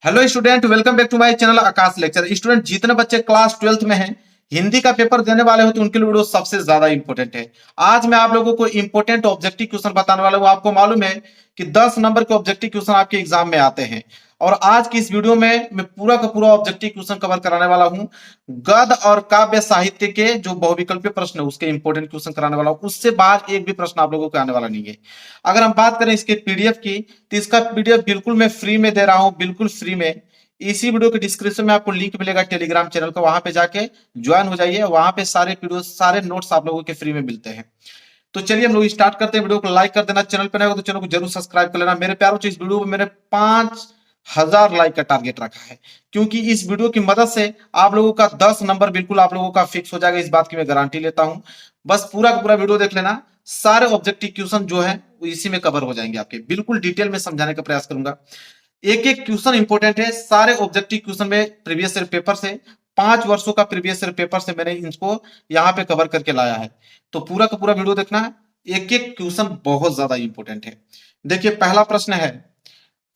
Hello student, welcome back to my channel Akash lecture. Student, जितने बच्चे class 12th में हैं, हिंदी का पेपर देने वाले हो तो उनके लिए वीडियो सबसे ज्यादा इंपॉर्टेंट है। आज मैं आप लोगों को इंपॉर्टेंट ऑब्जेक्टिव क्वेश्चन बताने वाला हूं। आपको मालूम है कि 10 नंबर के ऑब्जेक्टिव क्वेश्चन आपके एग्जाम में आते हैं और आज की इस वीडियो में मैं पूरा का पूरा ऑब्जेक्टिव क्वेश्चन कवर कराने वाला हूं। गद्य और काव्य साहित्य के जो बहुविकल्पीय प्रश्न है उसके इंपॉर्टेंट क्वेश्चन कराने वाला हूं। उससे बाहर एक भी प्रश्न आप लोगों को आने वाला नहीं है। अगर हम बात करें इसके पीडीएफ की, तो इसका पीडीएफ बिल्कुल मैं फ्री में दे रहा हूं, बिल्कुल फ्री में। इसी वीडियो के डिस्क्रिप्शन में आपको लिंक मिलेगा टेलीग्राम चैनल का, वहां पे जाके ज्वाइन हो जाइए। वहां पे सारे वीडियो सारे नोट्स आप लोगों के फ्री में मिलते हैं। तो चलिए हम लोग स्टार्ट करते हैं। वीडियो को लाइक कर देना, चैनल पर नए हो तो चैनल को जरूर सब्सक्राइब कर लेना। मेरे प्यारों से इस वीडियो में मैंने 5000 लाइक का टारगेट रखा है, क्योंकि इस वीडियो की मदद से आप लोगों का 10 नंबर बिल्कुल आप लोगों का फिक्स हो जाएगा। इस बात की मैं गारंटी लेता हूं। बस पूरा का पूरा वीडियो देख लेना, सारे ऑब्जेक्टिव क्वेश्चन जो है वो इसी में कवर हो जाएंगे आपके। बिल्कुल डिटेल में समझाने का प्रयास करूंगा। एक एक क्वेश्चन इंपॉर्टेंट है। सारे ऑब्जेक्टिव क्वेश्चन में प्रीवियस ईयर पेपर से 5 वर्षों का प्रीवियस ईयर पेपर से मैंने इनको यहाँ पे कवर करके लाया है। तो पूरा का पूरा वीडियो देखना है। एक एक क्वेश्चन बहुत ज्यादा इंपॉर्टेंट है। देखिए, पहला प्रश्न है।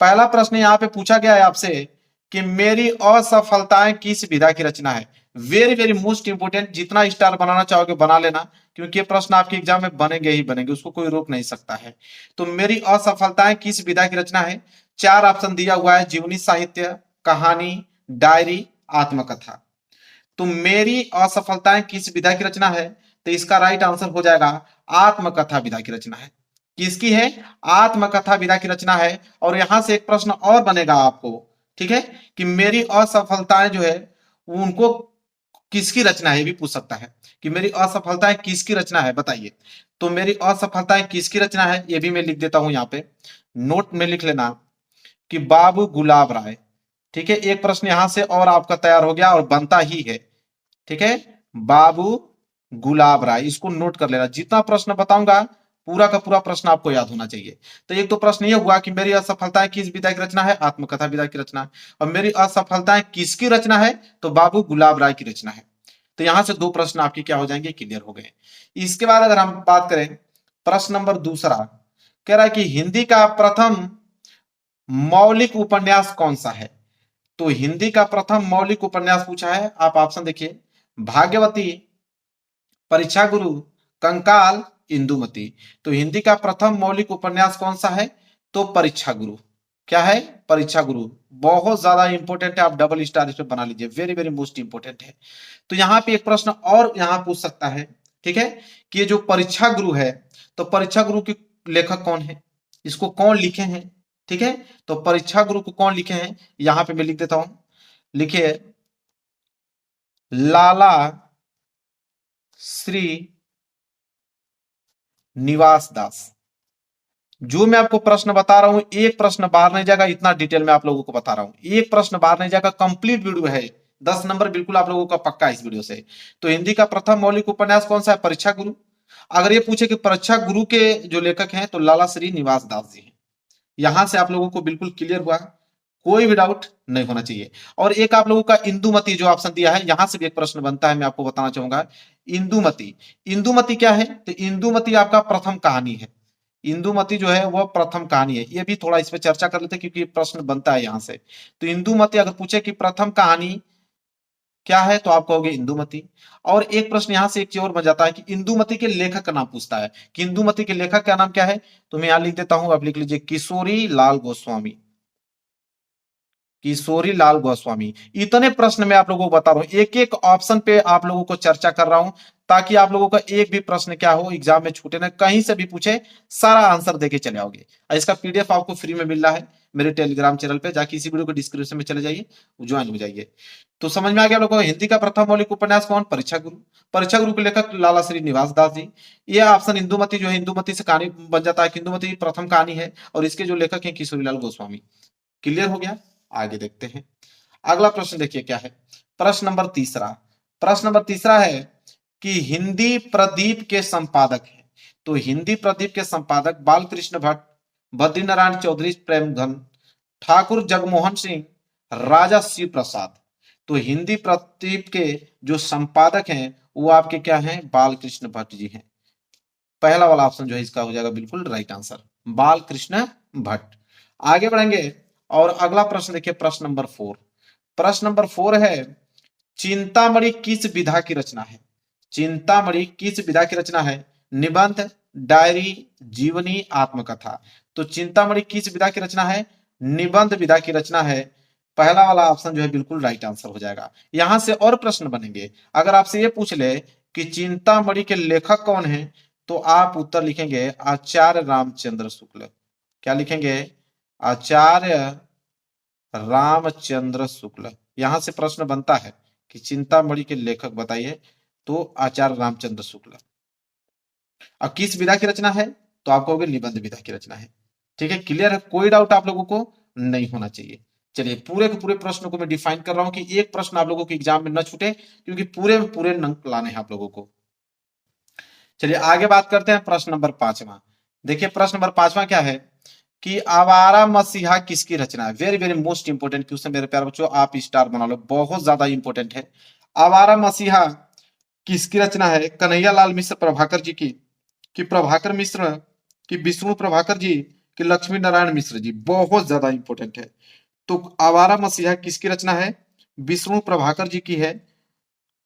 पहला प्रश्न यहाँ पे पूछा गया है आपसे कि मेरी असफलताएं किस विधा की रचना है। Very very most important. जितना स्टार बनाना चाहोगे बना लेना, क्योंकि ये प्रश्न आपके एग्जाम में बनेंगे ही बनेंगे, उसको कोई रोक नहीं सकता है। तो मेरी असफलताएं किस विधा की रचना है। 4 ऑप्शन दिया हुआ है: जीवनी साहित्य, कहानी, डायरी, आत्मकथा। तो मेरी असफलताएं किस विधा की रचना है, तो इसका राइट आंसर हो जाएगा आत्मकथा विधा की रचना है। किसकी है? आत्मकथा विधा की रचना है। और यहां से एक प्रश्न और बनेगा आपको, ठीक है, कि मेरी असफलताएं जो है उनको किसकी रचना है, ये भी पूछ सकता है कि मेरी असफलताएं किसकी रचना है, बताइए। तो मेरी असफलताएं किसकी रचना है, ये भी मैं लिख देता हूं यहाँ पे, नोट में लिख लेना कि बाबू गुलाब राय। ठीक है, एक प्रश्न यहां से और आपका तैयार हो गया और बनता ही है। ठीक है, बाबू गुलाब राय, इसको नोट कर लेना। जितना प्रश्न बताऊंगा पूरा का पूरा प्रश्न आपको याद होना चाहिए। तो एक तो प्रश्न ये हुआ कि मेरी असफलताएं किस विधा की रचना है, आत्मकथा विधा की रचना। और मेरी असफलताएं किसकी रचना है, तो बाबू गुलाब राय की रचना है। तो यहां से 2 प्रश्न आपके क्या हो जाएंगे, क्लियर हो गए। इसके बाद अगर हम बात करें, प्रश्न नंबर दूसरा कह रहा है कि हिंदी का प्रथम मौलिक उपन्यास कौन सा है। तो हिंदी का प्रथम मौलिक उपन्यास पूछा है। आप ऑप्शन देखिए: भाग्यवती, परीक्षा गुरु, कंकाल, इंदुमती। तो हिंदी का प्रथम मौलिक उपन्यास कौन सा है, तो परीक्षा गुरु। क्या है? परीक्षा गुरु। बहुत ज्यादा इंपॉर्टेंट है, आप डबल स्टार इस पे बना लीजिए, वेरी वेरी मोस्ट इंपॉर्टेंट है। तो यहाँ पे एक प्रश्न और यहाँ पूछ सकता है, ठीक है, कि ये जो परीक्षा गुरु है, तो परीक्षा गुरु के लेखक कौन है, इसको कौन लिखे हैं। ठीक है, तो परीक्षा गुरु को कौन लिखे हैं, यहां पे मैं लिख देता हूं, लिखिए लाला श्री निवास दास। जो मैं आपको प्रश्न बता रहा हूं, एक प्रश्न बाहर नहीं जाएगा, इतना डिटेल में आप लोगों को बता रहा हूं, एक प्रश्न बाहर नहीं जाएगा। कंप्लीट वीडियो है, 10 नंबर बिल्कुल आप लोगों का पक्का है इस वीडियो से। तो हिंदी का प्रथम मौलिक उपन्यास कौन सा है, परीक्षा गुरु। अगर ये पूछे कि परीक्षा गुरु के जो लेखक हैं, तो लाला श्री निवास दास जी हैं। यहां से आप लोगों को बिल्कुल क्लियर हुआ, कोई भी डाउट नहीं होना चाहिए। और एक आप लोगों का इंदुमती जो ऑप्शन दिया है, यहां से भी एक प्रश्न बनता है, मैं आपको बताना चाहूंगा। इंदुमती, इंदुमती क्या है, तो इंदुमती आपका प्रथम कहानी है। इंदुमती जो है वह प्रथम कहानी है। ये भी थोड़ा इस पे चर्चा कर लेते हैं, क्योंकि प्रश्न बनता है यहां से। तो इंदुमती अगर पूछे कि प्रथम कहानी क्या है, तो आप कहोगे इंदुमती। और एक प्रश्न यहां से एक चीज और बन जाता है कि इंदुमती के लेखक का नाम पूछता है कि इंदुमती के लेखक का नाम क्या है। तो मैं यहां लिख देता हूं, आप लिख लीजिए किशोरी लाल गोस्वामी। किशोरी लाल गोस्वामी। इतने प्रश्न मैं आप लोगों को बता रहा हूं, एक एक ऑप्शन पे आप लोगों को चर्चा कर रहा हूं, ताकि आप लोगों का एक भी प्रश्न क्या हो एग्जाम में छूटे ना, कहीं से भी पूछे सारा आंसर देके चले आओगे। इसका पीडीएफ आपको फ्री में मिल रहा है मेरे टेलीग्राम चैनल पे, जाके इसी वीडियो को डिस्क्रिप्शन में चले जाइए, ज्वाइन हो जाइए। तो समझ में आ गया आप लोगों को, हिंदी का प्रथम मौलिक उपन्यास कौन, परीक्षा गुरु। परीक्षा गुरु के लेखक लाला श्री निवास दास जी। ये ऑप्शन इंदुमती जो है, इंदुमती से कहानी बन जाता है कि इंदुमती प्रथम कहानी है और इसके जो लेखक हैं किशोरीलाल गोस्वामी। क्लियर हो गया, आगे देखते हैं। अगला प्रश्न देखिए क्या है, प्रश्न नंबर तीसरा। प्रश्न नंबर तीसरा है कि हिंदी प्रदीप के संपादक हैं। तो हिंदी प्रदीप के संपादक बालकृष्ण भट्ट, बद्रीनारायण चौधरी प्रेमघन, ठाकुर जगमोहन सिंह, राजा शिव प्रसाद। तो हिंदी प्रदीप के जो संपादक हैं वो आपके क्या हैं, बालकृष्ण भट्ट जी हैं। पहला वाला ऑप्शन जो है इसका हो जाएगा बिल्कुल राइट आंसर, बालकृष्ण भट्ट। आगे बढ़ेंगे, और अगला प्रश्न देखिए, प्रश्न नंबर 4। प्रश्न नंबर 4 है, चिंतामणि किस विधा की रचना है? चिंतामणि किस विधा की रचना है? निबंध, डायरी, जीवनी, आत्मकथा। तो चिंतामणि किस विधा की रचना है? निबंध विधा की रचना है। पहला वाला ऑप्शन जो है बिल्कुल राइट आंसर हो जाएगा। यहां से और प्रश्न बनेंगे। अगर आपसे ये पूछ ले कि चिंतामणि के लेखक कौन है, तो आप उत्तर लिखेंगे आचार्य रामचंद्र शुक्ल। क्या लिखेंगे? आचार्य रामचंद्र शुक्ल। यहां से प्रश्न बनता है कि चिंतामणि के लेखक बताइए, तो आचार्य रामचंद्र शुक्ल। अब किस विधा की रचना है, तो आप कहोगे निबंध विधा की रचना है। ठीक है, क्लियर है? कोई डाउट आप लोगों को नहीं होना चाहिए। चलिए, पूरे के पूरे प्रश्न को मैं डिफाइन कर रहा हूं कि एक प्रश्न आप लोगों के एग्जाम में न छूटे, क्योंकि पूरे में पूरे अंक लाने हैं आप लोगों को। चलिए आगे बात करते हैं, प्रश्न नंबर 5वां। देखिए प्रश्न नंबर 5वां क्या है कि आवारा मसीहा किसकी रचना है? Very very most important question मेरे प्यारे बच्चों, आप स्टार बना लो, बहुत ज्यादा इंपोर्टेंट है। आवारा मसीहा किसकी रचना है? कन्हैया लाल मिश्र प्रभाकर जी की, कि प्रभाकर मिश्र, कि विष्णु प्रभाकर जी, कि लक्ष्मी नारायण मिश्र जी। बहुत ज्यादा इंपोर्टेंट है। तो आवारा मसीहा किसकी रचना है? विष्णु प्रभाकर जी की है।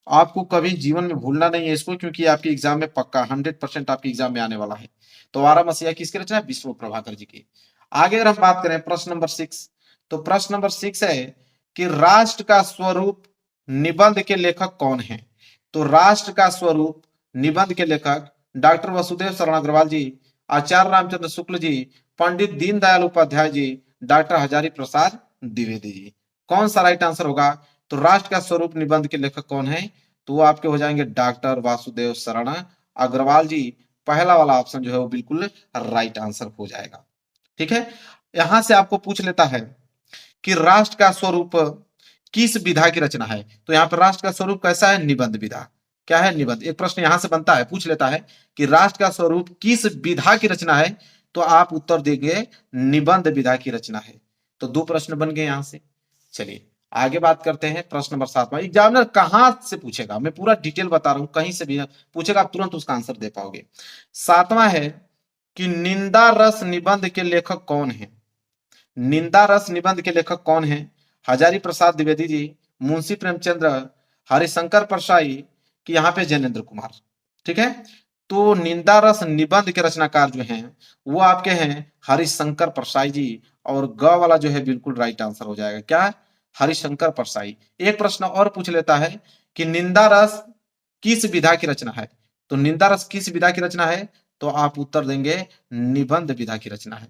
आपको कभी जीवन में भूलना नहीं है इसको, क्योंकि आपके एग्जाम में पक्का 100% आपके एग्जाम में आने वाला है। तो आवारा मसीहा किसकी रचना है? विष्णु प्रभाकर जी की। आगे अगर हम बात करें प्रश्न नंबर 6, तो प्रश्न नंबर 6 है कि राष्ट्र का स्वरूप निबंध के लेखक कौन है? तो राष्ट्र का स्वरूप निबंध के लेखक डॉक्टर वसुदेव शरण अग्रवाल जी, आचार्य रामचंद्र शुक्ल जी, पंडित दीनदयाल उपाध्याय जी, डॉक्टर हजारी प्रसाद द्विवेदी जी। कौन सा राइट आंसर होगा? तो राष्ट्र का स्वरूप निबंध के लेखक कौन है? तो वो आपके हो जाएंगे डॉक्टर वासुदेव शरण अग्रवाल जी। पहला वाला ऑप्शन जो है वो बिल्कुल राइट आंसर हो जाएगा। ठीक है, यहां से आपको पूछ लेता है कि राष्ट्र का स्वरूप किस विधा की रचना है? तो यहाँ पर राष्ट्र का स्वरूप कैसा है? निबंध विधा। क्या है? निबंध। एक प्रश्न यहां से बनता है, पूछ लेता है कि राष्ट्र का स्वरूप किस विधा की रचना है, तो आप उत्तर देंगे निबंध विधा की रचना है। तो 2 प्रश्न बन गए यहां से। चलिए आगे बात करते हैं, प्रश्न नंबर 7वां। एग्जामिनर कहां से पूछेगा, मैं पूरा डिटेल बता रहा हूं, कहीं से भी पूछेगा आप तुरंत उसका आंसर दे पाओगे। 7वां है कि निंदा रस निबंध के लेखक कौन है? निंदा रस निबंध के लेखक कौन है? हजारी प्रसाद द्विवेदी जी, मुंशी प्रेमचंद्र, हरिशंकर परसाई, कि यहाँ पे जैनेन्द्र कुमार। ठीक है, तो निंदा रस निबंध के रचनाकार जो हैं वो आपके हैं हरिशंकर परसाई जी, और ग वाला जो है बिल्कुल राइट आंसर हो जाएगा। क्या? हरिशंकर परसाई। एक प्रश्न और पूछ लेता है कि निंदा रस किस विधा की रचना है? तो निंदा रस किस विधा की रचना है, तो आप उत्तर देंगे निबंध विधा की रचना है।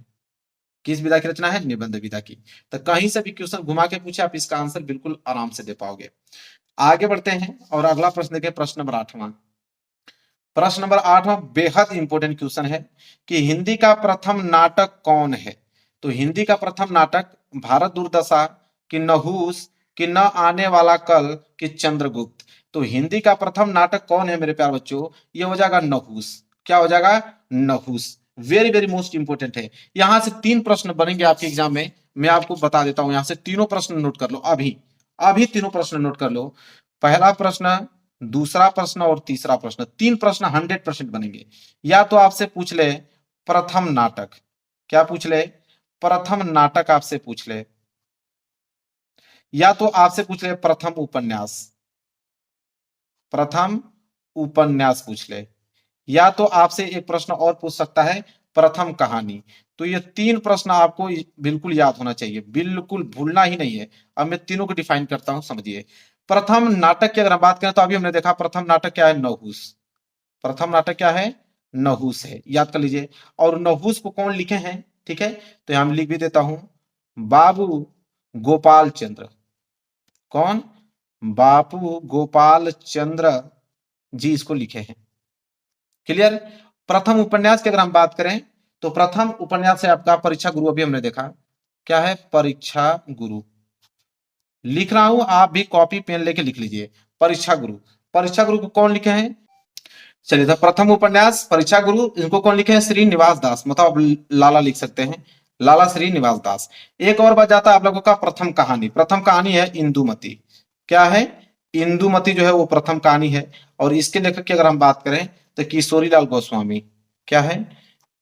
किस विधा की रचना है? निबंध विधा की। तो कहीं से भी क्वेश्चन घुमा के पूछे, आप इसका आंसर बिल्कुल आराम से दे पाओगे। आगे बढ़ते हैं और अगला प्रश्न देखें, प्रश्न नंबर 8वां। प्रश्न नंबर 8वां बेहद इंपॉर्टेंट क्वेश्चन है कि हिंदी का प्रथम नाटक कौन है? तो हिंदी का प्रथम नाटक भारत दुर्दशा, कि नहुस, कि न आने वाला कल, कि चंद्रगुप्त। तो हिंदी का प्रथम नाटक कौन है मेरे प्यारे बच्चों? ये हो जाएगा नहुस। क्या हो जाएगा? Nahush. Very very most important है। यहां से 3 प्रश्न बनेंगे आपके एग्जाम में, मैं आपको बता देता हूं। यहां से तीनों प्रश्न नोट कर लो, अभी अभी तीनों प्रश्न नोट कर लो। पहला प्रश्न, दूसरा प्रश्न और तीसरा प्रश्न, 3 प्रश्न 100% बनेंगे। या तो आपसे पूछ ले प्रथम नाटक, क्या पूछ ले? प्रथम नाटक आपसे पूछ ले, या तो आपसे पूछ ले प्रथम उपन्यास, प्रथम उपन्यास पूछ ले, या तो आपसे एक प्रश्न और पूछ सकता है प्रथम कहानी। तो ये 3 प्रश्न आपको बिल्कुल याद होना चाहिए, बिल्कुल भूलना ही नहीं है। अब मैं तीनों को डिफाइन करता हूं, समझिए। प्रथम नाटक की अगर हम बात करें तो अभी हमने देखा प्रथम नाटक क्या है? नहुस। प्रथम नाटक क्या है? नहुस है, याद कर लीजिए। और नहुस को कौन लिखे हैं? ठीक है, तो यहां लिख भी देता हूं, बाबू गोपाल चंद्र। कौन? बापू गोपाल चंद्र जी इसको लिखे हैं। क्लियर? प्रथम उपन्यास की अगर हम बात करें तो प्रथम उपन्यास है आपका परीक्षा गुरु। अभी हमने देखा क्या है? परीक्षा गुरु। लिख रहा हूं, आप भी कॉपी पेन लेके लिख लीजिए, परीक्षा गुरु। परीक्षा गुरु को कौन लिखे हैं? चलिए, तो प्रथम उपन्यास परीक्षा गुरु, इनको कौन लिखे हैं? श्रीनिवास दास, मतलब आप लाला लिख सकते हैं, लाला श्रीनिवास दास। एक और बात जाता है आप लोगों का प्रथम कहानी। प्रथम कहानी है इंदुमती। क्या है? इंदुमती जो है वो प्रथम कहानी है। और इसके लेखक की अगर हम बात करें तो किशोरीलाल गोस्वामी। क्या है?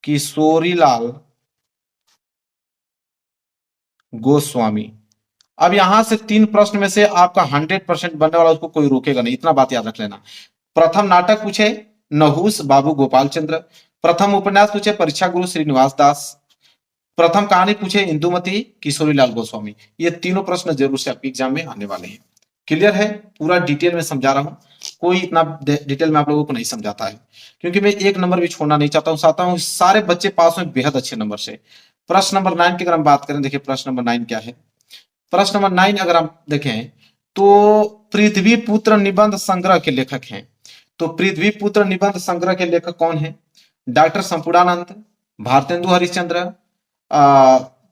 किशोरीलाल गोस्वामी। अब यहां से 3 प्रश्न में से आपका 100% बनने वाला, उसको कोई रोकेगा नहीं, इतना बात याद रख लेना। प्रथम नाटक पूछे नहुस बाबू गोपाल चंद्र, प्रथम उपन्यास पूछे परीक्षा गुरु श्रीनिवास दास, प्रथम कहानी पूछे इंदुमती किशोरीलाल गोस्वामी। ये तीनों प्रश्न जरूर से आपके एग्जाम में आने वाले हैं। क्लियर है? पूरा डिटेल में समझा रहा हूं, कोई इतना डिटेल में आप लोगों को नहीं समझाता है, क्योंकि मैं एक नंबर भी छोड़ना नहीं चाहता हूं, चाहता हूं सारे बच्चे पास में बेहद अच्छे नंबर से। प्रश्न नंबर 9 की अगर हम बात करें, देखिए प्रश्न नंबर 9 क्या है। प्रश्न नंबर 9 अगर हम देखें तो पृथ्वी पुत्र निबंध संग्रह के लेखक हैं। तो पृथ्वी पुत्र निबंध संग्रह के लेखक कौन है? डॉक्टर संपूर्णानंद, भारतेंदु हरिश्चंद्र,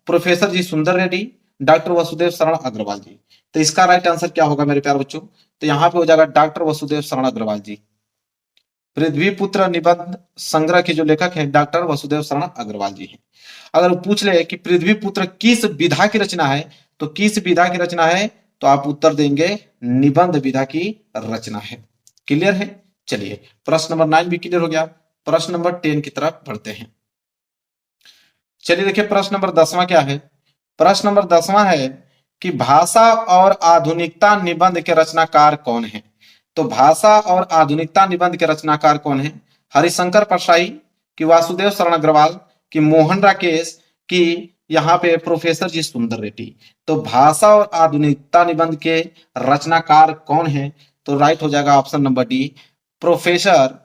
प्रोफेसर जी सुंदर रेड्डी, डॉक्टर वसुदेव शरण अग्रवाल जी। तो इसका राइट आंसर क्या होगा मेरे प्यारे बच्चों? तो यहां पे हो जाएगा डॉक्टर वसुदेव शरण अग्रवाल जी। पृथ्वी पुत्र निबंध संग्रह के जो लेखक हैं डॉक्टर वसुदेव शरण अग्रवाल जी हैं। अगर पूछ ले कि पृथ्वी पुत्र किस विधा की रचना है, तो किस विधा की रचना है, तो आप उत्तर देंगे निबंध विधा की रचना है। क्लियर है? चलिए प्रश्न नंबर 9 भी क्लियर हो गया। प्रश्न नंबर 10 की तरफ बढ़ते हैं। चलिए देखिए प्रश्न नंबर 10वां क्या है। प्रश्न नंबर 10वां है कि भाषा और आधुनिकता निबंध के रचनाकार कौन है? तो भाषा और आधुनिकता निबंध के रचनाकार कौन है? हरिशंकर परसाई, कि वासुदेव शरण अग्रवाल, कि मोहन राकेश, कि यहाँ पे प्रोफेसर जी सुंदर रेड्डी। तो भाषा और आधुनिकता निबंध के रचनाकार कौन है? तो राइट हो जाएगा ऑप्शन नंबर डी, प्रोफेसर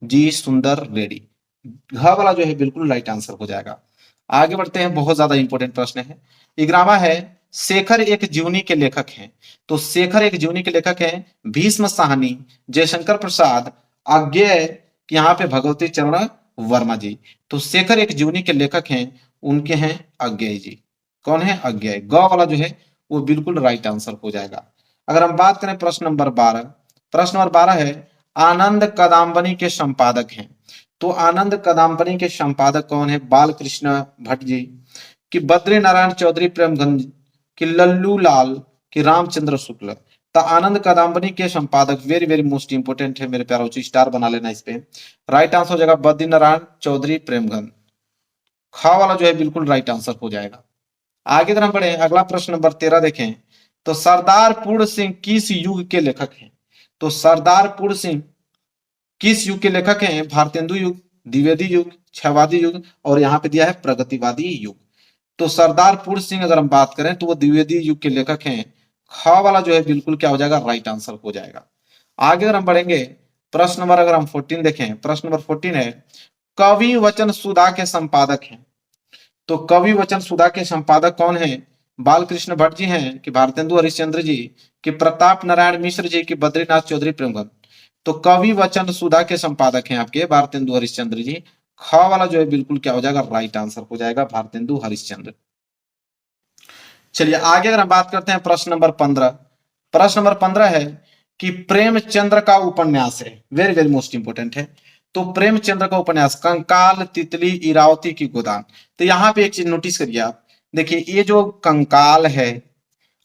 जी सुंदर रेड्डी। घ वाला जो है बिल्कुल राइट आंसर हो जाएगा। आगे बढ़ते हैं, बहुत ज्यादा इंपॉर्टेंट प्रश्न है। इग्रामा है शेखर एक जीवनी के लेखक हैं। तो शेखर एक जीवनी के लेखक हैं भीष्म साहनी, जयशंकर प्रसाद, अज्ञेय, कि यहाँ पे भगवती चरण वर्मा जी। तो शेखर एक जीवनी के लेखक हैं, उनके हैं अज्ञेय जी। कौन है? अज्ञेय। ग वाला जो है वो बिल्कुल राइट आंसर हो जाएगा। अगर हम बात करें प्रश्न नंबर 12, प्रश्न नंबर 12 है आनंद कदम्बनी के संपादक हैं। तो आनंद कदम्बनी के संपादक कौन है? बालकृष्ण भट्ट जी, कि बद्री नारायण चौधरी प्रेमगंज, कि लल्लू लाल, कि रामचंद्र शुक्ल। तो आनंद कदम्बनी के संपादक वेरी वेरी मोस्ट इंपोर्टेंट है मेरे प्यारों, स्टार बना लेना इस पे। राइट आंसर हो जाएगा बद्री नारायण चौधरी प्रेमगंज। खा वाला जो है बिल्कुल राइट आंसर हो जाएगा। आगे तरह बढ़े, अगला प्रश्न नंबर 13 देखें। तो सरदार पूर्ण सिंह किस युग के लेखक हैं? तो सरदार पूर्ण सिंह किस युग के लेखक हैं? भारतेंदु युग, द्विवेदी युग, क्षयवादी युग, और यहाँ पे दिया है प्रगतिवादी युग। तो सरदार पूर्ण सिंह अगर हम बात करें तो वो द्विवेदी युग के लेखक हैं। ख वाला जो है बिल्कुल क्या हो जाएगा? राइट आंसर हो जाएगा। आगे अगर हम बढ़ेंगे, प्रश्न नंबर अगर हम 14 देखें, प्रश्न नंबर 14 है कवि वचन सुधा के संपादक हैं। तो कवि वचन सुधा के संपादक कौन है? बालकृष्ण भट्ट जी हैं, कि भारतेंदु हरिश्चंद्र जी, कि प्रताप नारायण मिश्र जी, कि बद्रीनाथ चौधरी प्रेमगंज। तो कवि वचन सुधा के संपादक हैं आपके भारतेंदु हरिश्चंद्र जी। ख वाला जो है बिल्कुल क्या हो जाएगा? राइट आंसर हो जाएगा भारतेंदु हरिश्चंद्र। चलिए आगे अगर हम बात करते हैं प्रश्न नंबर 15। प्रश्न नंबर 15 है कि प्रेमचंद्र का उपन्यास है, वेरी वेरी मोस्ट इंपोर्टेंट है। तो प्रेमचंद्र का उपन्यास कंकाल, तितली, इरावती की गोदान। तो यहाँ पे एक चीज नोटिस करिए आप, देखिए ये जो कंकाल है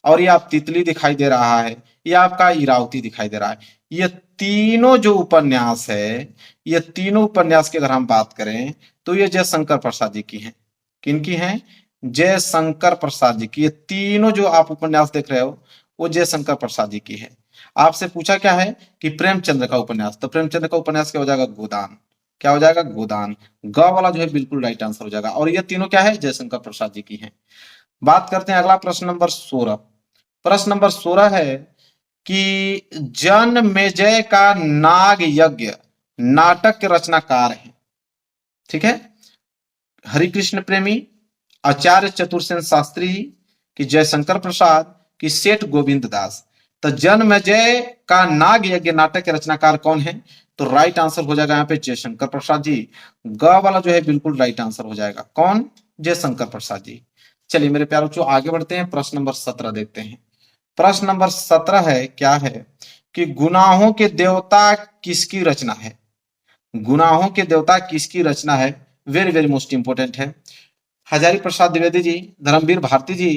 और ये आप तितली दिखाई दे रहा है, ये आपका इरावती दिखाई दे रहा है। ये तीनों जो उपन्यास है, ये तीनों उपन्यास की अगर हम बात करें तो ये जयशंकर प्रसाद जी की हैं। किनकी हैं? जयशंकर प्रसाद जी की। ये तीनों जो आप उपन्यास देख रहे हो वो जयशंकर प्रसाद जी की है। आपसे पूछा क्या है कि प्रेमचंद्र का उपन्यास, तो प्रेमचंद्र का उपन्यास क्या हो जाएगा? गोदान। क्या हो जाएगा? गोदान। ग वाला जो है बिल्कुल राइट आंसर हो जाएगा, और ये तीनों क्या है? जयशंकर प्रसाद जी की है। बात करते हैं अगला प्रश्न नंबर 16। प्रश्न नंबर 16 है कि जनमेजय का नाग यज्ञ नाटक के रचनाकार है। ठीक है? हरिकृष्ण प्रेमी, आचार्य चतुर्सेन शास्त्री, कि जयशंकर प्रसाद, कि सेठ गोविंद दास। तो जन्मेजय का नाग यज्ञ नाटक के रचनाकार कौन है? तो राइट आंसर हो जाएगा यहाँ पे जयशंकर प्रसाद जी। ग वाला जो है बिल्कुल राइट आंसर हो जाएगा। कौन? जयशंकर प्रसाद जी। चलिए मेरे प्यारों बच्चों आगे बढ़ते हैं, प्रश्न नंबर 17 देखते हैं। प्रश्न नंबर 17 है क्या है कि गुनाहों के देवता किसकी रचना है? गुनाहों के देवता किसकी रचना है? वेरी वेरी मोस्ट इंपोर्टेंट है। हजारी प्रसाद द्विवेदी जी, धर्मवीर भारती जी,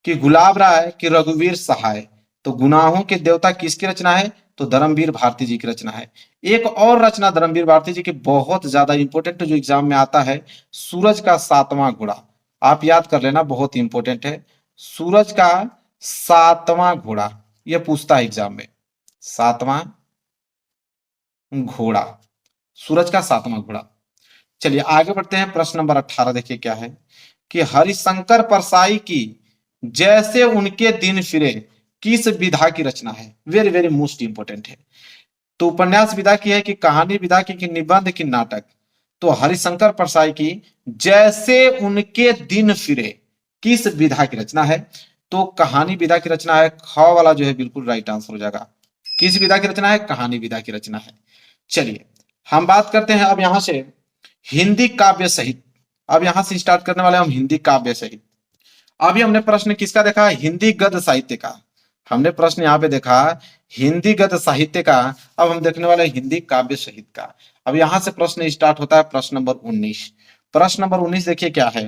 कि गुलाब राय, कि रघुवीर सहाय। तो गुनाहों के देवता किसकी रचना है? तो धर्मवीर भारती जी की रचना है। एक और रचना धर्मवीर भारती जी की बहुत ज्यादा इंपॉर्टेंट जो एग्जाम में आता है, सूरज का सातवां घोड़ा। आप याद कर लेना, बहुत इंपॉर्टेंट है। सूरज का सातवां घोड़ा, यह पूछता है एग्जाम में। सातवां घोड़ा, सूरज का सातवां घोड़ा। चलिए आगे बढ़ते हैं, प्रश्न नंबर 18 देखिए क्या है कि हरिशंकर परसाई की जैसे उनके दिन फिरे किस विधा की रचना है। वेरी वेरी मोस्ट इंपोर्टेंट है। तो उपन्यास विधा की है कि कहानी विधा की कि निबंध की नाटक। तो हरिशंकर परसाई की जैसे उनके दिन फिरे किस विधा की रचना है। तो कहानी विधा की रचना है। ख वाला जो है बिल्कुल राइट आंसर हो जाएगा। किस विधा की रचना है, कहानी विधा की रचना है। चलिए हम बात करते हैं अब यहां से हिंदी काव्य सहित। अब यहां से स्टार्ट करने वाले हम हिंदी काव्य सहित। अभी हमने प्रश्न किसका देखा, हिंदी गद्य साहित्य का। हमने प्रश्न यहाँ पे देखा हिंदी गद्य साहित्य का। अब हम देखने वाले हिंदी काव्य साहित्य का। अब यहां से प्रश्न स्टार्ट होता है, प्रश्न नंबर 19। प्रश्न नंबर 19 देखिए क्या है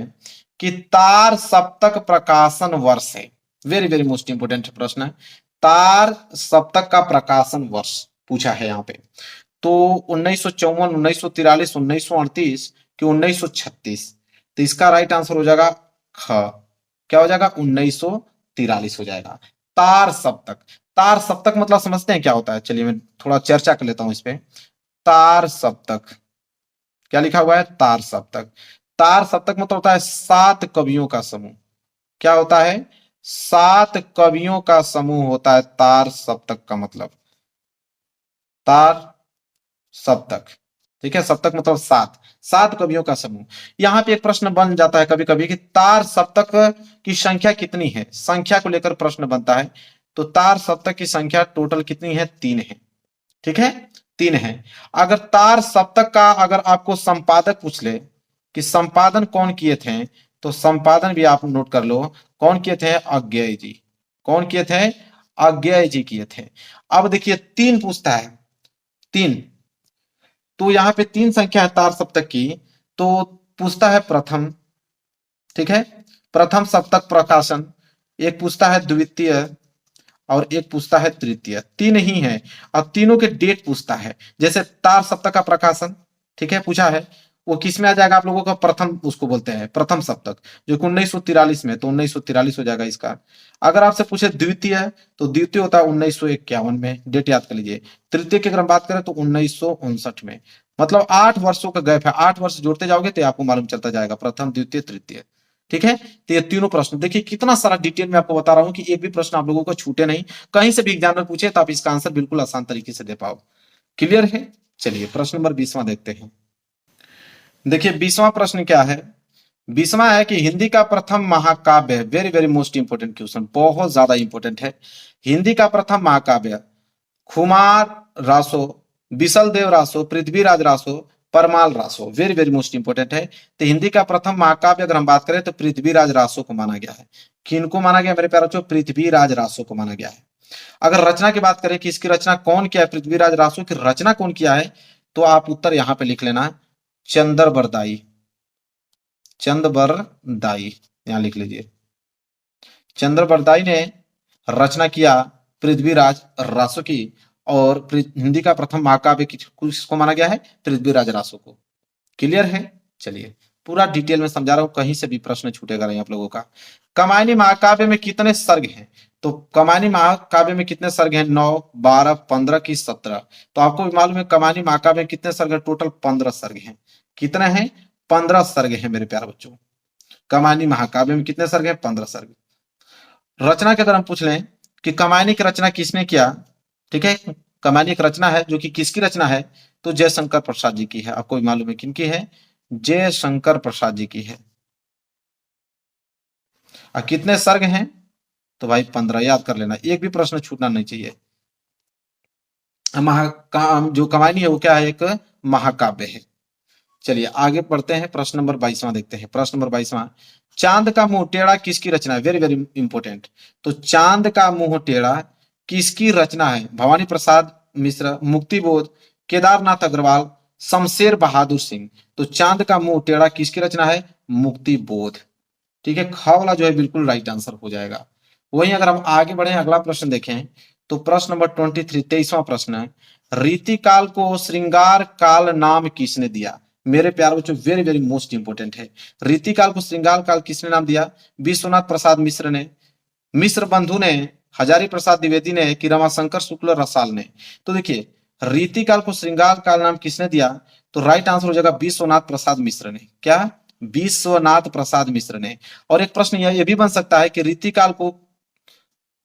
कि तार सप्तक प्रकाशन वर्ष है। वेरी वेरी मोस्ट इंपोर्टेंट प्रश्न है। तार सप्तक का प्रकाशन वर्ष पूछा है यहाँ पे। तो 1954, 1943, 1938 कि 1936। तो इसका राइट आंसर हो जाएगा ख। क्या हो जाएगा, 1943 हो जाएगा। तार सप्तक, तार सप्तक मतलब समझते हैं क्या होता है। चलिए मैं थोड़ा चर्चा कर लेता हूं इस पे। तार सप्तक क्या लिखा हुआ है, तार सप्तक। तार सप्तक मतलब होता है 7 कवियों का समूह। क्या होता है, 7 कवियों का समूह होता है तार सप्तक का मतलब। तार सप्तक, ठीक है। सप्तक मतलब 7 कवियों का समूह। यहां पे एक प्रश्न बन जाता है कभी कभी कि तार सप्तक की संख्या कितनी है, संख्या को लेकर प्रश्न बनता है। तो तार सप्तक की संख्या टोटल कितनी है, 3 है। ठीक है, 3 है। अगर तार सप्तक का अगर आपको संपादक पूछ ले कि संपादन कौन किए थे, तो संपादन भी आप नोट कर लो। कौन किए थे, अज्ञेय जी। कौन किए थे, अज्ञेय जी किए थे। अब देखिए 3 पूछता है, 3। तो यहाँ पे 3 संख्या है तार सप्तक की। तो पूछता है प्रथम, ठीक है, प्रथम सप्तक प्रकाशन। एक पूछता है द्वितीय और एक पूछता है तृतीय। 3 ही है और तीनों के डेट पूछता है। जैसे तार सप्तक का प्रकाशन, ठीक है, पूछा है, वो किस में आ जाएगा आप लोगों का, प्रथम उसको बोलते हैं प्रथम सप्तक, जो कि 1943 में। तो 1943 हो जाएगा इसका। अगर आपसे पूछे द्वितीय, तो द्वितीय होता है 1951 में, डेट याद कर लीजिए। तृतीय की अगर हम बात करें तो 1959 में। मतलब 8 वर्षों का गैप है। 8 वर्ष जोड़ते जाओगे तो आपको मालूम चलता जाएगा, प्रथम द्वितीय तृतीय। ठीक है, तो ये तीनों प्रश्न देखिए कितना सारा डिटेल में आपको बता रहा हूं कि एक भी प्रश्न आप लोगों को छूटे नहीं। कहीं से भी एग्जाम में पूछे तो आप इसका आंसर बिल्कुल आसान तरीके से दे पाओ। क्लियर है। चलिए प्रश्न नंबर 20वां देखते हैं। देखिए 20वां प्रश्न क्या है, 20वां है कि हिंदी का प्रथम महाकाव्य। Very very most important question, बहुत ज्यादा इंपोर्टेंट है। हिंदी का प्रथम महाकाव्य Khuman Raso, Bisal Dev Raso, Prithviraj Raso, Parmal Raso. Very very most important है। तो हिंदी का प्रथम महाकाव्य अगर हम बात करें तो पृथ्वीराज रासो को माना गया है। किनको माना गया मेरे प्यारे बच्चों, पृथ्वीराज रासो को माना गया है। अगर रचना की बात करें कि इसकी रचना कौन किया है, पृथ्वीराज रासो की रचना कौन किया है, तो आप उत्तर यहां पे लिख लेना, चंदर बरदाई। चंद बरदाई यहां लिख लीजिए। चंद्र बरदाई ने रचना किया पृथ्वीराज रासो की। और हिंदी का प्रथम महाकाव्य किसको माना गया है, पृथ्वीराज रासो को। क्लियर है। चलिए पूरा डिटेल में समझा रहा हूं, कहीं से भी प्रश्न छूटेगा नहीं आप लोगों का। कमायनी महाकाव्य में कितने सर्ग हैं, तो कमायनी महाकाव्य में कितने सर्ग हैं, 9, 12, 15 की 17। तो आपको भी मालूम है कमायनी महाकाव्य में कितने सर्ग हैं, टोटल 15 सर्ग हैं। कितने हैं, 15 सर्ग हैं मेरे प्यारे बच्चों। कमायनी महाकाव्य में कितने सर्ग हैं, 15 सर्ग। रचना के अगर हम पूछ लें कि कमायनी की रचना किसने किया, ठीक है, कमायनी एक रचना है जो कि किसकी रचना है, तो जयशंकर प्रसाद जी की है। आपको भी मालूम है किनकी है, जयशंकर प्रसाद जी की है। और कितने सर्ग हैं, तो भाई 15 याद कर लेना, एक भी प्रश्न छूटना नहीं चाहिए। जो कमायनी है वो क्या है, एक महाकाव्य है। चलिए आगे बढ़ते हैं, प्रश्न नंबर 22वां देखते हैं। प्रश्न नंबर 22वां, चांद का मुंह टेढ़ा किसकी रचना है। Very very important. तो चांद का मुंह टेढ़ा किसकी रचना है, भवानी प्रसाद मिश्र, मुक्तिबोध, केदारनाथ अग्रवाल, शमशेर बहादुर सिंह। तो चांद का मुंह टेढ़ा किसकी रचना है, मुक्तिबोध। ठीक है, ख वाला जो है बिल्कुल राइट आंसर हो जाएगा। वहीं अगर हम आगे बढ़े अगला प्रश्न देखें, तो प्रश्न नंबर 23, 23वां प्रश्न है, रीति काल को श्रृंगार काल नाम किसने दिया। मेरे प्यारे बच्चों वेरी वेरी मोस्ट इंपोर्टेंट है। रीतिकाल को श्रृंगार काल किसने नाम दिया? विश्वनाथ प्रसाद मिश्र ने, मिश्र बंधु ने, हजारी प्रसाद द्विवेदी ने, कि रमाशंकर शुक्ल रसाल ने। तो देखिए रीतिकाल को श्रृंगार काल नाम किसने दिया? तो राइट आंसर हो जाएगा विश्वनाथ प्रसाद मिश्र ने। क्या? विश्वनाथ प्रसाद मिश्र ने। और एक प्रश्न यह भी बन सकता है कि रीतिकाल को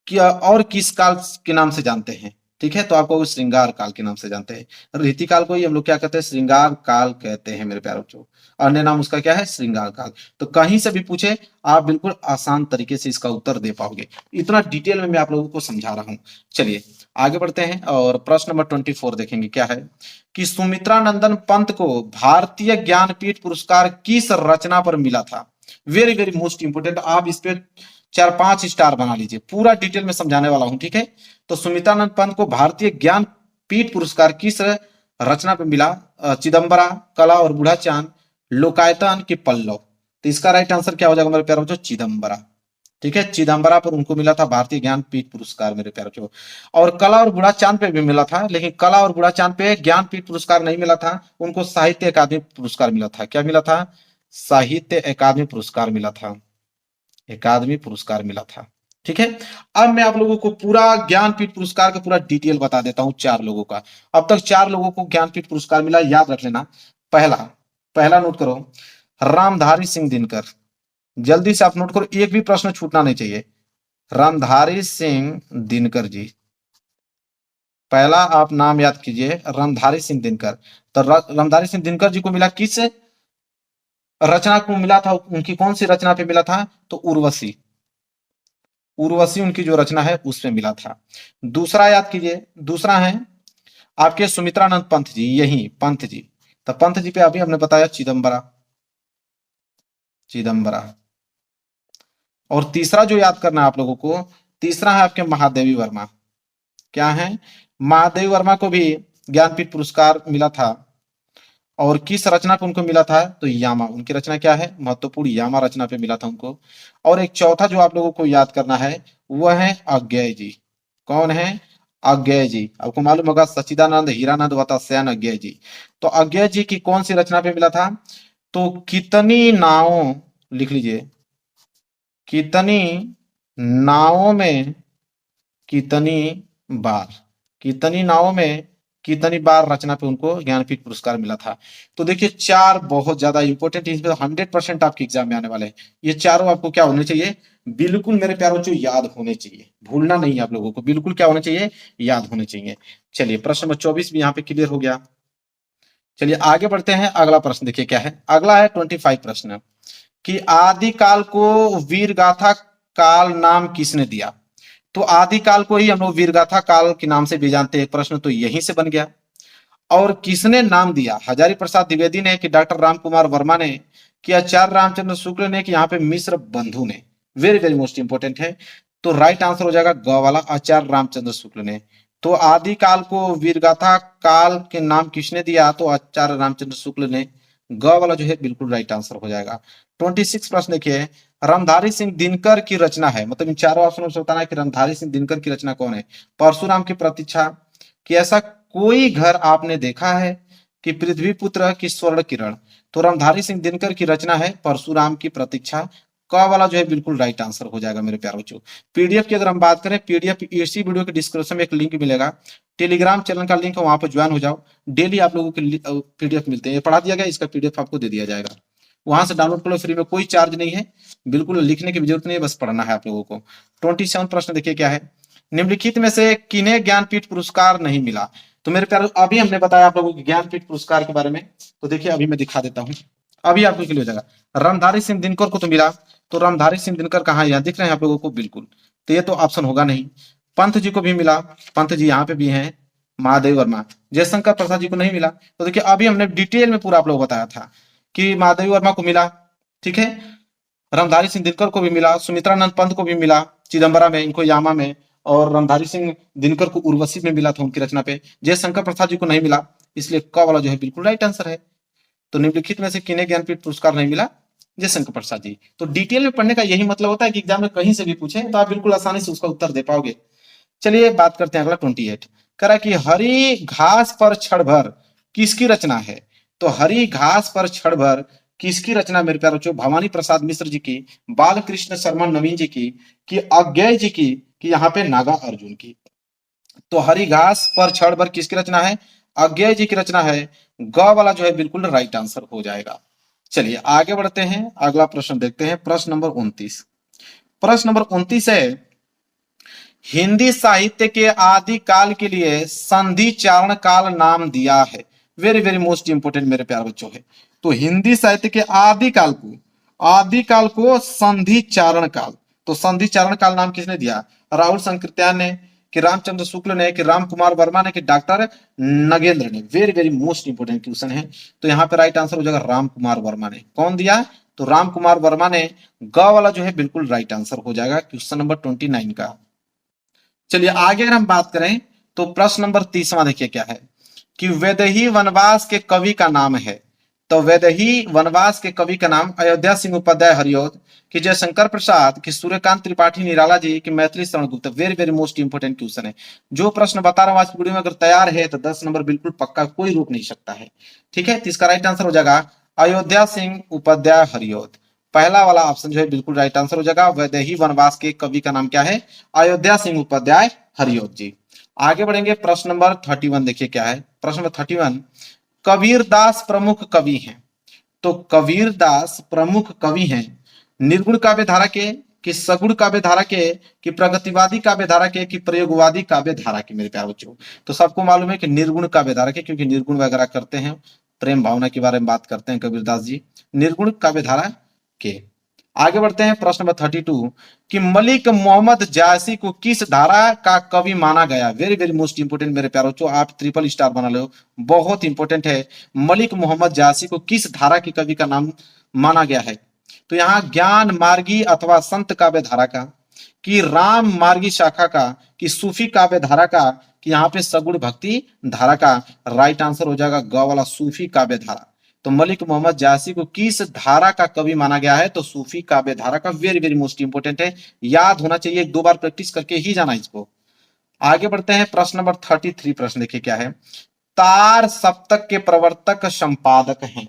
क्या और किस काल के नाम से जानते हैं? ठीक है, तो आपको श्रृंगार काल के नाम से जानते हैं। रीतिकाल को ही हम लोग क्या कहते हैं? श्रृंगार काल कहते हैं मेरे प्यारे बच्चों। अन्य नाम उसका क्या है? श्रृंगार काल। तो कहीं से भी पूछे आप बिल्कुल आसान तरीके से इसका उत्तर दे पाओगे, इतना डिटेल में मैं आप लोगों को समझा रहा हूं। चलिए आगे बढ़ते हैं और प्रश्न नंबर 24 देखेंगे। क्या है कि सुमित्रा नंदन पंत को भारतीय ज्ञानपीठ पुरस्कार किस रचना पर मिला था? Very very most important. आप इस पे 4-5 स्टार बना लीजिए, पूरा डिटेल में समझाने वाला हूं। ठीक है, तो सुमित्रानंद पंत को भारतीय ज्ञानपीठ पुरस्कार किस रचना पे मिला? चिदम्बरा, कला और बूढ़ा चांद, लोकायतन की पल्लव। तो इसका राइट आंसर क्या हो जाएगा मेरे प्यारे बच्चों? चिदम्बरा। ठीक है, चिदम्बरा पर उनको मिला था भारतीय ज्ञानपीठ पुरस्कार मेरे प्यारे बच्चों। और कला और बूढ़ा चांद पे भी मिला था, लेकिन कला और बूढ़ा चांद पे ज्ञानपीठ पुरस्कार नहीं मिला था, उनको साहित्य अकादमी पुरस्कार मिला था। क्या मिला था? साहित्य अकादमी पुरस्कार मिला था। अकादमी पुरस्कार मिला था। ठीक है, अब मैं आप लोगों को पूरा ज्ञानपीठ पुरस्कार का पूरा डिटेल बता देता हूं। 4 लोगों का, अब तक 4 लोगों को ज्ञानपीठ पुरस्कार मिला, याद रख लेना। पहला पहला नोट करो, रामधारी सिंह दिनकर। जल्दी से आप नोट करो, एक भी प्रश्न छूटना नहीं चाहिए। रामधारी सिंह दिनकर जी, पहला आप नाम याद कीजिए, रामधारी सिंह दिनकर। तो रामधारी सिंह दिनकर जी को मिला किस रचना को मिला था? उनकी कौन सी रचना पे मिला था? तो उर्वशी। उर्वशी उनकी जो रचना है उसमें मिला था। दूसरा याद कीजिए, दूसरा है आपके सुमित्रानंद पंत जी, यही पंत जी। तो पंत जी पे अभी हमने बताया चिदम्बरा, चिदम्बरा। और तीसरा जो याद करना है आप लोगों को, तीसरा है आपके महादेवी वर्मा। क्या है? महादेवी वर्मा को भी ज्ञानपीठ पुरस्कार मिला था। और किस रचना पे उनको मिला था? तो यामा। उनकी रचना क्या है? महत्वपूर्ण यामा रचना पे मिला था उनको। और एक चौथा जो आप लोगों को याद करना है वह है अज्ञेय जी। कौन है? अज्ञेय जी। आपको मालूम होगा सच्चिदानंद हीरानंद वत्सयान अज्ञेय जी। तो अज्ञेय जी की कौन सी रचना पे मिला था? तो कितनी नावों, लिख लीजिए, कितनी नावों में कितनी बार, कितनी नावों में कितनी बार रचना पे उनको ज्ञानपीठ पुरस्कार मिला था। तो देखिए 4 बहुत ज्यादा इंपॉर्टेंट, इसमें 100% आपके एग्जाम में आने वाले हैं। ये चारों आपको क्या होने चाहिए? बिल्कुल मेरे प्यारों बच्चों याद होने चाहिए, भूलना नहीं है आप लोगों को, बिल्कुल क्या होने चाहिए? याद होने चाहिए। चलिए प्रश्न नंबर 24 भी यहाँ पे क्लियर हो गया। चलिए आगे बढ़ते हैं, अगला प्रश्न देखिए क्या है। अगला है 25 प्रश्न कि आदिकाल को वीर गाथा काल नाम किसने दिया? तो आदिकाल को ही हम लोग वीरगाथा काल के नाम से भी जानते हैं। प्रश्न तो यहीं से बन गया। और किसने नाम दिया? हजारी प्रसाद द्विवेदी ने, कि डॉक्टर राम कुमार वर्मा ने, कि आचार्य रामचंद्र शुक्ल ने, कि यहाँ पे मिश्र बंधु ने। वेरी वेरी मोस्ट इंपोर्टेंट है। तो राइट आंसर हो जाएगा ग वाला, आचार्य रामचंद्र शुक्ल ने। तो आदिकाल को वीरगाथा काल के नाम किसने दिया? तो आचार्य रामचंद्र शुक्ल ने। ग वाला जो है बिल्कुल राइट आंसर हो जाएगा। 26 प्रश्न देखिए, रामधारी सिंह दिनकर की रचना है, मतलब इन चारों ऑप्शनों से बताना है कि रामधारी सिंह दिनकर की रचना कौन है। परशुराम की प्रतीक्षा, कि ऐसा कोई घर आपने देखा है, कि पृथ्वी पुत्र, की स्वर्ण किरण। तो रामधारी सिंह दिनकर की रचना है परशुराम की प्रतीक्षा। क वाला जो है बिल्कुल राइट आंसर हो जाएगा मेरे प्यारे बच्चों। पीडीएफ की अगर हम बात करें, पीडीएफ इसी वीडियो के डिस्क्रिप्शन में एक लिंक मिलेगा, टेलीग्राम चैनल का लिंक है, वहां पर ज्वाइन हो जाओ। डेली आप लोगों के पीडीएफ मिलते हैं, पढ़ा दिया गया, इसका पीडीएफ आपको दे दिया जाएगा। वहां से डाउनलोड कर लो फ्री में, कोई चार्ज नहीं है, बिल्कुल लिखने की भी जरूरत नहीं है, बस पढ़ना है आप लोगों को। 27 प्रश्न देखिए क्या है, निम्नलिखित में से किन्हें ज्ञानपीठ पुरस्कार नहीं मिला? तो मेरे प्यारे अभी हमने बताया आप लोगों को ज्ञानपीठ पुरस्कार के बारे में, तो देखिए अभी मैं दिखा देता हूँ, अभी आपको क्लियर हो जाएगा। रामधारी सिंह दिनकर को तो मिला, तो रामधारी सिंह दिनकर कहाँ, यहाँ दिख रहे हैं आप लोगों को, बिल्कुल, तो ये तो ऑप्शन होगा नहीं। पंत जी को भी मिला, पंत जी यहाँ पे भी हैं। महादेव वर्मा, जयशंकर प्रसाद जी को नहीं मिला। तो देखिए अभी हमने डिटेल में पूरा आप लोगों को बताया था कि महादेवी वर्मा को मिला, ठीक है, रामधारी सिंह दिनकर को भी मिला, सुमित्रानंद पंत को भी मिला चिदम्बरा में, इनको यामा में, और रामधारी सिंह दिनकर को उर्वशी में मिला था उनकी रचना पे। जयशंकर प्रसाद जी को नहीं मिला, इसलिए क वाला जो है बिल्कुल राइट आंसर है। तो निम्नलिखित में से किन्हें ज्ञानपीठ पुरस्कार नहीं मिला? जयशंकर प्रसाद जी। तो डिटेल में पढ़ने का यही मतलब होता है कि एग्जाम में कहीं से भी पूछे तो आप बिल्कुल आसानी से उसका उत्तर दे पाओगे। चलिए बात करते हैं अगला 28। कह रहा है कि हरी घास पर क्षण भर किसकी रचना है? तो हरी घास पर क्षण भर किसकी रचना मेरे प्यारे बच्चों? भवानी प्रसाद मिश्र जी की, बालकृष्ण शर्मा नवीन जी की अज्ञेय जी की, कि यहाँ पे नागा अर्जुन की। तो हरी घास पर क्षण भर किसकी रचना है? अज्ञेय जी की रचना है। ग वाला जो है बिल्कुल राइट आंसर हो जाएगा। चलिए आगे बढ़ते हैं, अगला प्रश्न देखते हैं, प्रश्न नंबर 29। प्रश्न नंबर 29 है, हिंदी साहित्य के आदि काल के लिए संधि चारण काल नाम दिया है। वेरी वेरी मोस्ट इंपोर्टेंट मेरे प्यारे बच्चों है। तो हिंदी साहित्य के आदि काल को संधि चारण काल, तो संधि चारण काल नाम किसने दिया? राहुल संकृत्यान ने, कि रामचंद्र शुक्ल ने, कि राम कुमार वर्मा ने, कि डॉक्टर नगेंद्र ने? Very very most important question है। तो यहाँ पे राइट आंसर हो जाएगा राम कुमार वर्मा ने। कौन दिया? तो राम कुमार वर्मा ने। ग वाला जो है बिल्कुल राइट आंसर हो जाएगा क्वेश्चन नंबर 29 का। चलिए आगे अगर हम बात करें तो प्रश्न नंबर 30वां देखिए क्या है, कि वैदेही वनवास के कवि का नाम है। तो वैदेही वनवास के कवि का नाम अयोध्या सिंह उपाध्याय हरिऔध, कि जयशंकर प्रसाद, कि सूर्यकांत त्रिपाठी निराला जी, कि Maithili Sharan Gupt? Very very most important question है। जो प्रश्न बता रहा हूं आज की वीडियो में अगर तैयार है तो 10 नंबर बिल्कुल पक्का, कोई रोक नहीं सकता है। ठीक है, तो इसका राइट आंसर हो जाएगा अयोध्या सिंह उपाध्याय हरिऔध। पहला वाला ऑप्शन जो है बिल्कुल राइट आंसर हो जाएगा। वैदेही वनवास के कवि का नाम क्या है? अयोध्या सिंह उपाध्याय हरिऔध जी। आगे बढ़ेंगे, प्रश्न नंबर 31 देखिए क्या है। प्रश्न नंबर 31, कबीर दास प्रमुख कवि हैं। तो कबीर दास प्रमुख कवि हैं निर्गुण काव्य धारा के, कि सगुण काव्य धारा के, कि प्रगतिवादी काव्य धारा के, कि प्रयोगवादी काव्य धारा के? मेरे प्यारे बच्चों, तो सबको मालूम है कि निर्गुण काव्य धारा के, क्योंकि निर्गुण वगैरह करते हैं, प्रेम भावना के बारे में बात करते हैं कबीरदास जी। निर्गुण काव्य धारा के। आगे बढ़ते हैं, प्रश्न नंबर 32, कि मलिक मोहम्मद जायसी को किस धारा का कवि माना गया? वेरी वेरी मोस्ट इंपोर्टेंट मेरे प्यारों, जो आप ट्रिपल स्टार बना लो, बहुत इंपोर्टेंट है। मलिक मोहम्मद जायसी को किस धारा के कवि का नाम माना गया है? तो यहाँ ज्ञान मार्गी अथवा संत काव्य धारा का, कि राम मार्गी शाखा का, कि सूफी काव्य धारा का, कि यहाँ पे सगुण भक्ति धारा का? राइट आंसर हो जाएगा ग वाला, सूफी काव्य धारा। तो मलिक मोहम्मद जायसी को किस धारा का कवि माना गया है? तो सूफी काव्य धारा का। वेरी वेरी मोस्ट इंपोर्टेंट है, याद होना चाहिए, एक दो बार प्रैक्टिस करके ही जाना इसको। आगे बढ़ते हैं, प्रश्न नंबर 33 प्रश्न देखिए क्या है। तार सप्तक के प्रवर्तक संपादक हैं।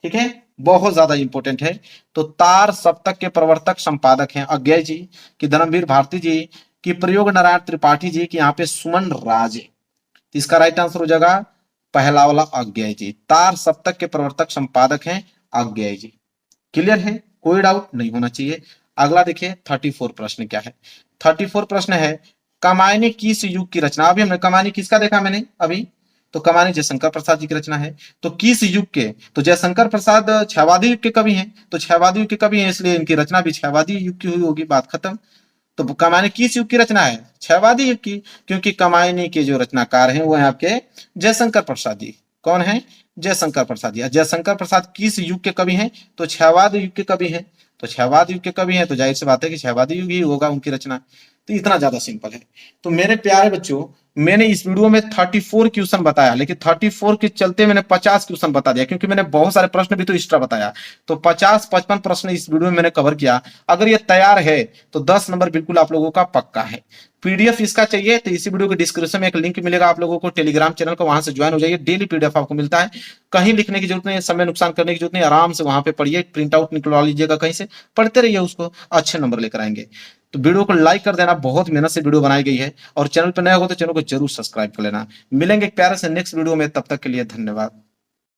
ठीक है, बहुत ज्यादा इंपॉर्टेंट है। तो तार सप्तक के प्रवर्तक संपादक हैं अज्ञेय जी, कि धर्मवीर भारती जी, कि प्रयोग नारायण त्रिपाठी जी, कि यहाँ पे सुमन राज। तो इसका राइट आंसर हो जाएगा पहला वाला अज्ञेय जी। तार सप्तक के प्रवर्तक संपादक हैं अज्ञेय जी। क्लियर है, कोई डाउट नहीं होना चाहिए। अगला देखिए 34 प्रश्न क्या है। 34 प्रश्न है, कमायनी किस युग की रचना? अभी हमने कमायनी किसका देखा मैंने अभी, तो कमायनी जयशंकर प्रसाद जी की रचना है। तो किस युग के? तो जयशंकर प्रसाद क्षयवादी युग के कवि हैं, तो क्षयवादी युग के कवि हैं, इसलिए इनकी रचना भी क्षयवादी युग की हुई होगी, बात खत्म। तो कमायनी किस युग की रचना है? क्षयवादी युग की, क्योंकि कमायनी के जो रचनाकार हैं वो है आपके जयशंकर प्रसाद जी। कौन है? जयशंकर प्रसाद जी। जयशंकर प्रसाद किस युग के कवि हैं? तो क्षयवादी युग के कवि हैं। तो क्षयवादी युग के कवि हैं, तो जाहिर सी बात है कि क्षयवादी युग ही होगा उनकी रचना। तो इतना ज्यादा सिंपल है। तो मेरे प्यारे बच्चों, मैंने इस वीडियो में 34 क्वेश्चन बताया, लेकिन 34 के चलते मैंने 50 क्वेश्चन बता दिया, क्योंकि मैंने बहुत सारे प्रश्न भी तो एक्स्ट्रा बताया। तो 50-55 प्रश्न इस वीडियो में मैंने कवर किया। अगर ये तैयार है तो 10 नंबर बिल्कुल आप लोगों का पक्का है। पीडीएफ इसका चाहिए तो इसी वीडियो के डिस्क्रिप्शन में एक लिंक मिलेगा आप लोगों को टेलीग्राम चैनल को, वहां से ज्वाइन हो जाइए। डेली पीडीएफ आपको मिलता है, कहीं लिखने की जरूरत नहीं है, समय नुकसान करने की जरूरत नहीं, आराम से वहां पे पढ़िए, प्रिंट आउट निकलवा लीजिएगा कहीं से, पढ़ते रहिए, उसको अच्छे नंबर लेकर आएंगे। तो वीडियो को लाइक कर देना, बहुत मेहनत से वीडियो बनाई गई है, और चैनल पर नया हो तो चैनल को जरूर सब्सक्राइब कर लेना। मिलेंगे एक प्यारे से नेक्स्ट वीडियो में, तब तक के लिए धन्यवाद।